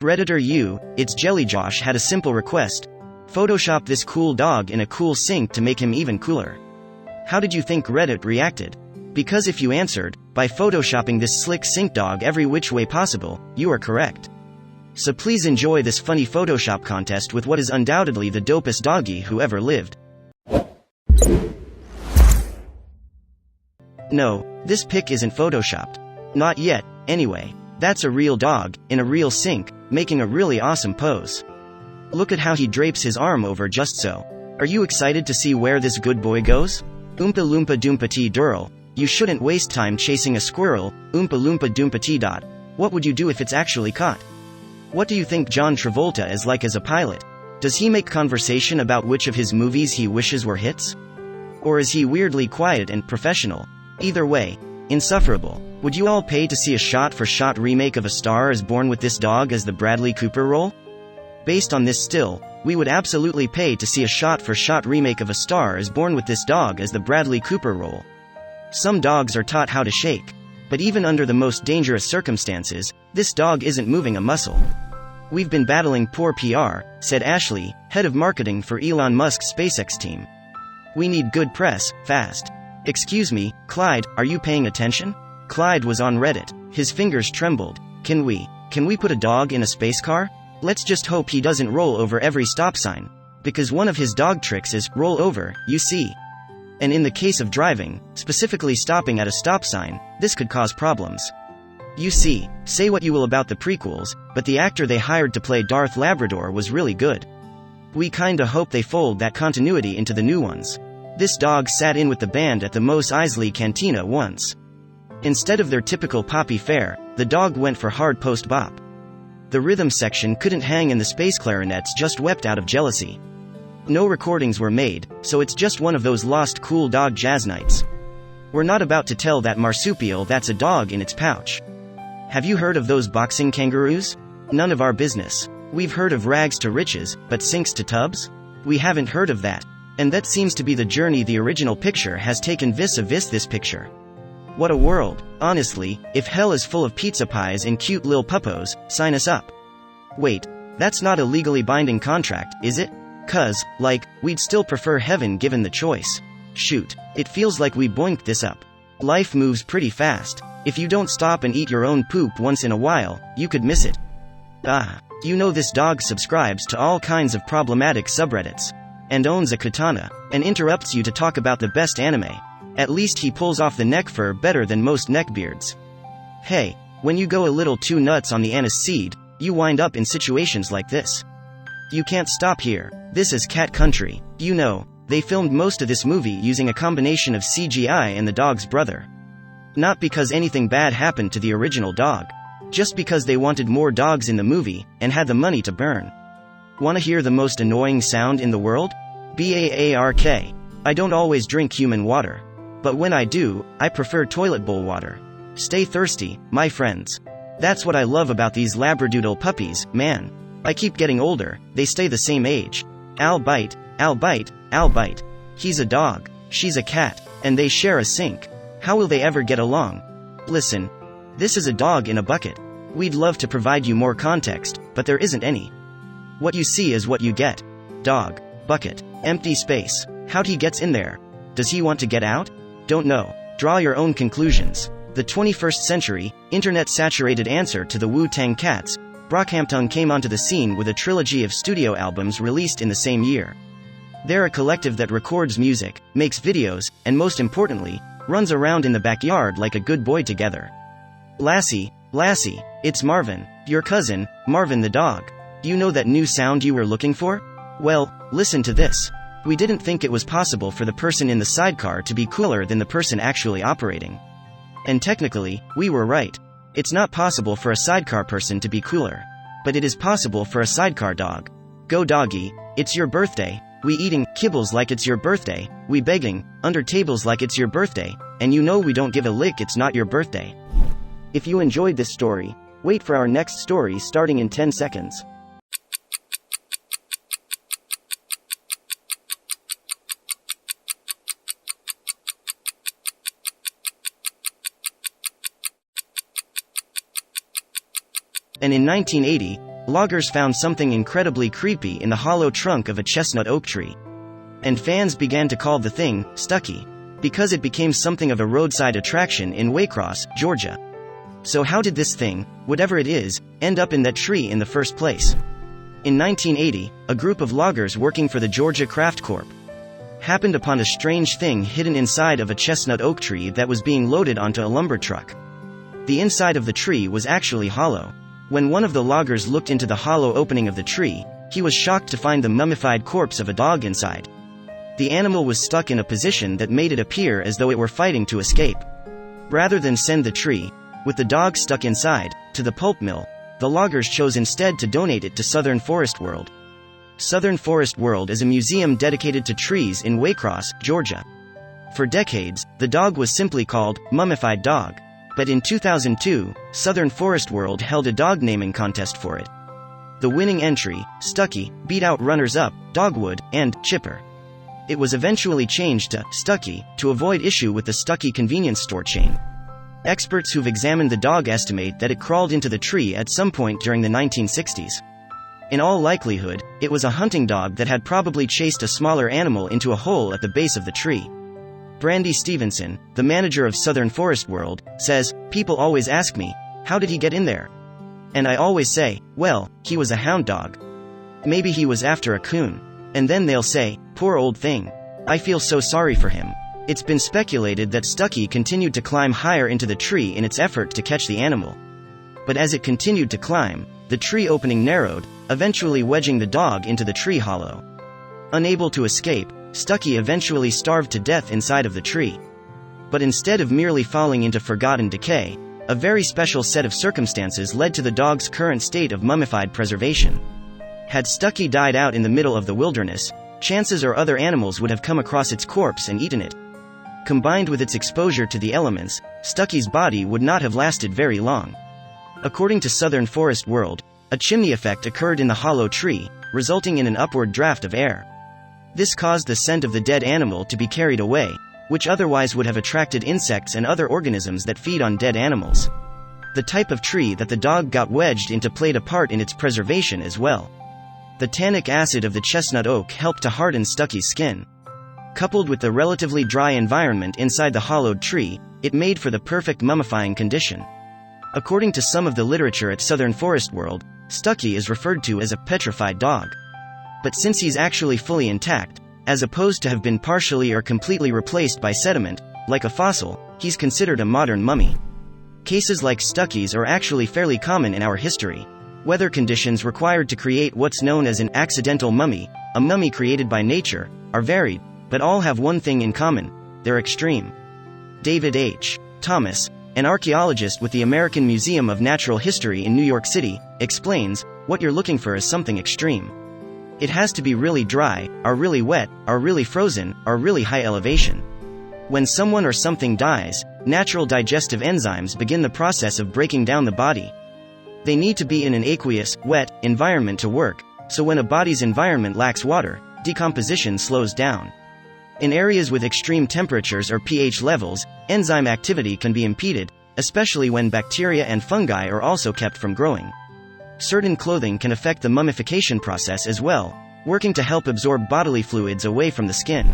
Redditor ItsJellyJosh had a simple request. Photoshop this cool dog in a cool sink to make him even cooler. How did you think Reddit reacted? Because if you answered, by photoshopping this slick sink dog every which way possible, you are correct. So please enjoy this funny Photoshop contest with what is undoubtedly the dopest doggy who ever lived. No, this pic isn't photoshopped. Not yet, anyway. That's a real dog, in a real sink, making a really awesome pose. Look at how he drapes his arm over just so. Are you excited to see where this good boy goes? Oompa loompa doompa tee durl. You shouldn't waste time chasing a squirrel, Oompa loompa doompa tee dot. What would you do if it's actually caught? What do you think John Travolta is like as a pilot? Does he make conversation about which of his movies he wishes were hits? Or is he weirdly quiet and professional? Either way, insufferable. Would you all pay to see a shot-for-shot remake of A Star is Born with this dog as the Bradley Cooper role? Based on this still, we would absolutely pay to see a shot-for-shot remake of A Star is Born with this dog as the Bradley Cooper role. Some dogs are taught how to shake. But even under the most dangerous circumstances, this dog isn't moving a muscle. We've been battling poor PR, said Ashley, head of marketing for Elon Musk's SpaceX team. We need good press, fast. Excuse me, Clyde, are you paying attention? Clyde was on Reddit. His fingers trembled. Can we put a dog in a space car? Let's just hope he doesn't roll over every stop sign. Because one of his dog tricks is roll over, you see. And in the case of driving, specifically stopping at a stop sign, this could cause problems. You see, say what you will about the prequels, but the actor they hired to play Darth Labrador was really good. We kinda hope they fold that continuity into the new ones. This dog sat in with the band at the Mos Eisley Cantina once. Instead of their typical poppy fare, the dog went for hard post-bop. The rhythm section couldn't hang and the space clarinets just wept out of jealousy. No recordings were made, so it's just one of those lost cool dog jazz nights. We're not about to tell that marsupial that's a dog in its pouch. Have you heard of those boxing kangaroos? None of our business. We've heard of rags to riches, but sinks to tubs? We haven't heard of that. And that seems to be the journey the original picture has taken vis-a-vis this picture. What a world, honestly. If hell is full of pizza pies and cute lil puppos, sign us up. Wait, that's not a legally binding contract, is it? 'Cause, we'd still prefer heaven given the choice. Shoot, it feels like we boinked this up. Life moves pretty fast. If you don't stop and eat your own poop once in a while, you could miss it. You know this dog subscribes to all kinds of problematic subreddits. And owns a katana, and interrupts you to talk about the best anime. At least he pulls off the neck fur better than most neckbeards. Hey, when you go a little too nuts on the anise seed, you wind up in situations like this. You can't stop here. This is cat country. You know, they filmed most of this movie using a combination of CGI and the dog's brother. Not because anything bad happened to the original dog. Just because they wanted more dogs in the movie, and had the money to burn. Wanna hear the most annoying sound in the world? BAARK. I don't always drink human water. But when I do, I prefer toilet bowl water. Stay thirsty, my friends. That's what I love about these Labradoodle puppies, man. I keep getting older, they stay the same age. I'll bite, I'll bite, I'll bite. He's a dog, she's a cat, and they share a sink. How will they ever get along? Listen. This is a dog in a bucket. We'd love to provide you more context, but there isn't any. What you see is what you get. Dog, bucket, empty space. How'd he gets in there? Does he want to get out? Don't know. Draw your own conclusions. The 21st century, internet-saturated answer to the Wu-Tang Cats, Brockhampton came onto the scene with a trilogy of studio albums released in the same year. They're a collective that records music, makes videos, and most importantly, runs around in the backyard like a good boy together. Lassie, it's Marvin, your cousin, Marvin the dog. You know that new sound you were looking for? Well, listen to this. We didn't think it was possible for the person in the sidecar to be cooler than the person actually operating. And technically, we were right. It's not possible for a sidecar person to be cooler. But it is possible for a sidecar dog. Go doggy, it's your birthday. We eating kibbles like it's your birthday. We begging under tables like it's your birthday. And you know we don't give a lick it's not your birthday. If you enjoyed this story, wait for our next story starting in 10 seconds. And in 1980, loggers found something incredibly creepy in the hollow trunk of a chestnut oak tree. And fans began to call the thing Stucky, because it became something of a roadside attraction in Waycross, Georgia. So how did this thing, whatever it is, end up in that tree in the first place? In 1980, a group of loggers working for the Georgia Craft Corp. happened upon a strange thing hidden inside of a chestnut oak tree that was being loaded onto a lumber truck. The inside of the tree was actually hollow. When one of the loggers looked into the hollow opening of the tree, he was shocked to find the mummified corpse of a dog inside. The animal was stuck in a position that made it appear as though it were fighting to escape. Rather than send the tree, with the dog stuck inside, to the pulp mill, the loggers chose instead to donate it to Southern Forest World. Southern Forest World is a museum dedicated to trees in Waycross, Georgia. For decades, the dog was simply called Mummified Dog. But in 2002, Southern Forest World held a dog naming contest for it. The winning entry, Stucky, beat out runners-up, Dogwood, and Chipper. It was eventually changed to Stucky to avoid issue with the Stucky convenience store chain. Experts who've examined the dog estimate that it crawled into the tree at some point during the 1960s. In all likelihood, it was a hunting dog that had probably chased a smaller animal into a hole at the base of the tree. Brandy Stevenson, the manager of Southern Forest World, says, "People always ask me, how did he get in there? And I always say, well, he was a hound dog. Maybe he was after a coon. And then they'll say, poor old thing. I feel so sorry for him." It's been speculated that Stucky continued to climb higher into the tree in its effort to catch the animal. But as it continued to climb, the tree opening narrowed, eventually wedging the dog into the tree hollow. Unable to escape, Stucky eventually starved to death inside of the tree. But instead of merely falling into forgotten decay, a very special set of circumstances led to the dog's current state of mummified preservation. Had Stucky died out in the middle of the wilderness, chances are other animals would have come across its corpse and eaten it. Combined with its exposure to the elements, Stucky's body would not have lasted very long. According to Southern Forest World, a chimney effect occurred in the hollow tree, resulting in an upward draft of air. This caused the scent of the dead animal to be carried away, which otherwise would have attracted insects and other organisms that feed on dead animals. The type of tree that the dog got wedged into played a part in its preservation as well. The tannic acid of the chestnut oak helped to harden Stucky's skin. Coupled with the relatively dry environment inside the hollowed tree, it made for the perfect mummifying condition. According to some of the literature at Southern Forest World, Stucky is referred to as a petrified dog. But since he's actually fully intact, as opposed to have been partially or completely replaced by sediment, like a fossil, he's considered a modern mummy. Cases like Stucky's are actually fairly common in our history. Weather conditions required to create what's known as an accidental mummy, a mummy created by nature, are varied, but all have one thing in common: they're extreme. David H. Thomas, an archaeologist with the American Museum of Natural History in New York City, explains, what you're looking for is something extreme. It has to be really dry, or really wet, or really frozen, or really high elevation. When someone or something dies, natural digestive enzymes begin the process of breaking down the body. They need to be in an aqueous, wet, environment to work, so when a body's environment lacks water, decomposition slows down. In areas with extreme temperatures or pH levels, enzyme activity can be impeded, especially when bacteria and fungi are also kept from growing. Certain clothing can affect the mummification process as well, working to help absorb bodily fluids away from the skin.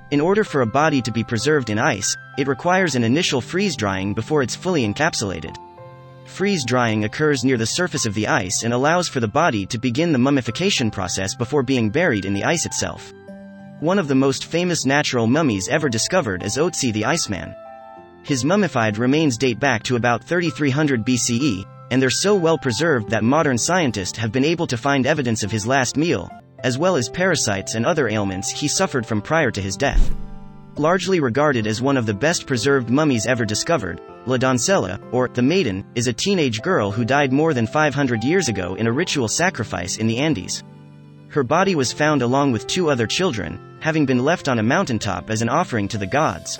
In order for a body to be preserved in ice, it requires an initial freeze drying before it's fully encapsulated. Freeze drying occurs near the surface of the ice and allows for the body to begin the mummification process before being buried in the ice itself. One of the most famous natural mummies ever discovered is Otzi the Iceman. His mummified remains date back to about 3300 BCE, and they're so well preserved that modern scientists have been able to find evidence of his last meal, as well as parasites and other ailments he suffered from prior to his death. Largely regarded as one of the best preserved mummies ever discovered, La Doncella, or the Maiden, is a teenage girl who died more than 500 years ago in a ritual sacrifice in the Andes. Her body was found along with 2 other children, having been left on a mountaintop as an offering to the gods.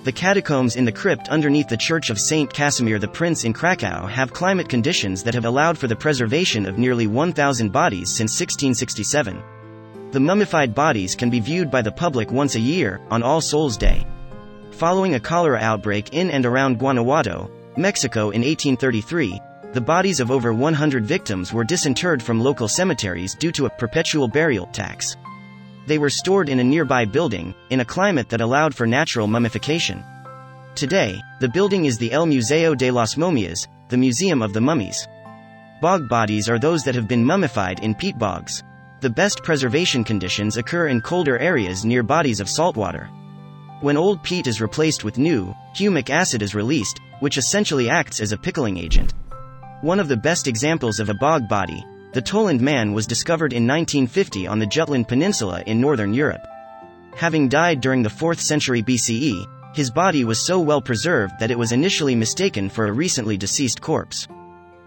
The catacombs in the crypt underneath the Church of St. Casimir the Prince in Krakow have climate conditions that have allowed for the preservation of nearly 1,000 bodies since 1667. The mummified bodies can be viewed by the public once a year, on All Souls' Day. Following a cholera outbreak in and around Guanajuato, Mexico in 1833, the bodies of over 100 victims were disinterred from local cemeteries due to a perpetual burial tax. They were stored in a nearby building, in a climate that allowed for natural mummification. Today, the building is the El Museo de las Momias, the Museum of the Mummies. Bog bodies are those that have been mummified in peat bogs. The best preservation conditions occur in colder areas near bodies of saltwater. When old peat is replaced with new, humic acid is released, which essentially acts as a pickling agent. One of the best examples of a bog body, the Toland man, was discovered in 1950 on the Jutland Peninsula in northern Europe. Having died during the 4th century BCE, his body was so well preserved that it was initially mistaken for a recently deceased corpse.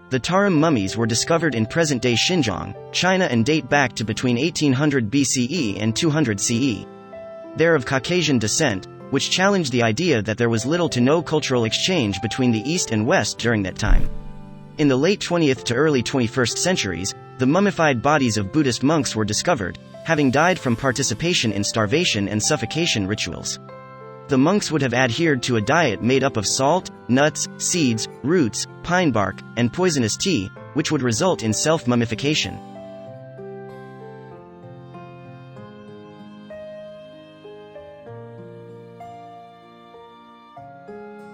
The Tarim mummies were discovered in present-day Xinjiang, China, and date back to between 1800 BCE and 200 CE. They're of Caucasian descent, which challenged the idea that there was little to no cultural exchange between the East and West during that time. In the late 20th to early 21st centuries, the mummified bodies of Buddhist monks were discovered, having died from participation in starvation and suffocation rituals. The monks would have adhered to a diet made up of salt, nuts, seeds, roots, pine bark, and poisonous tea, which would result in self-mummification.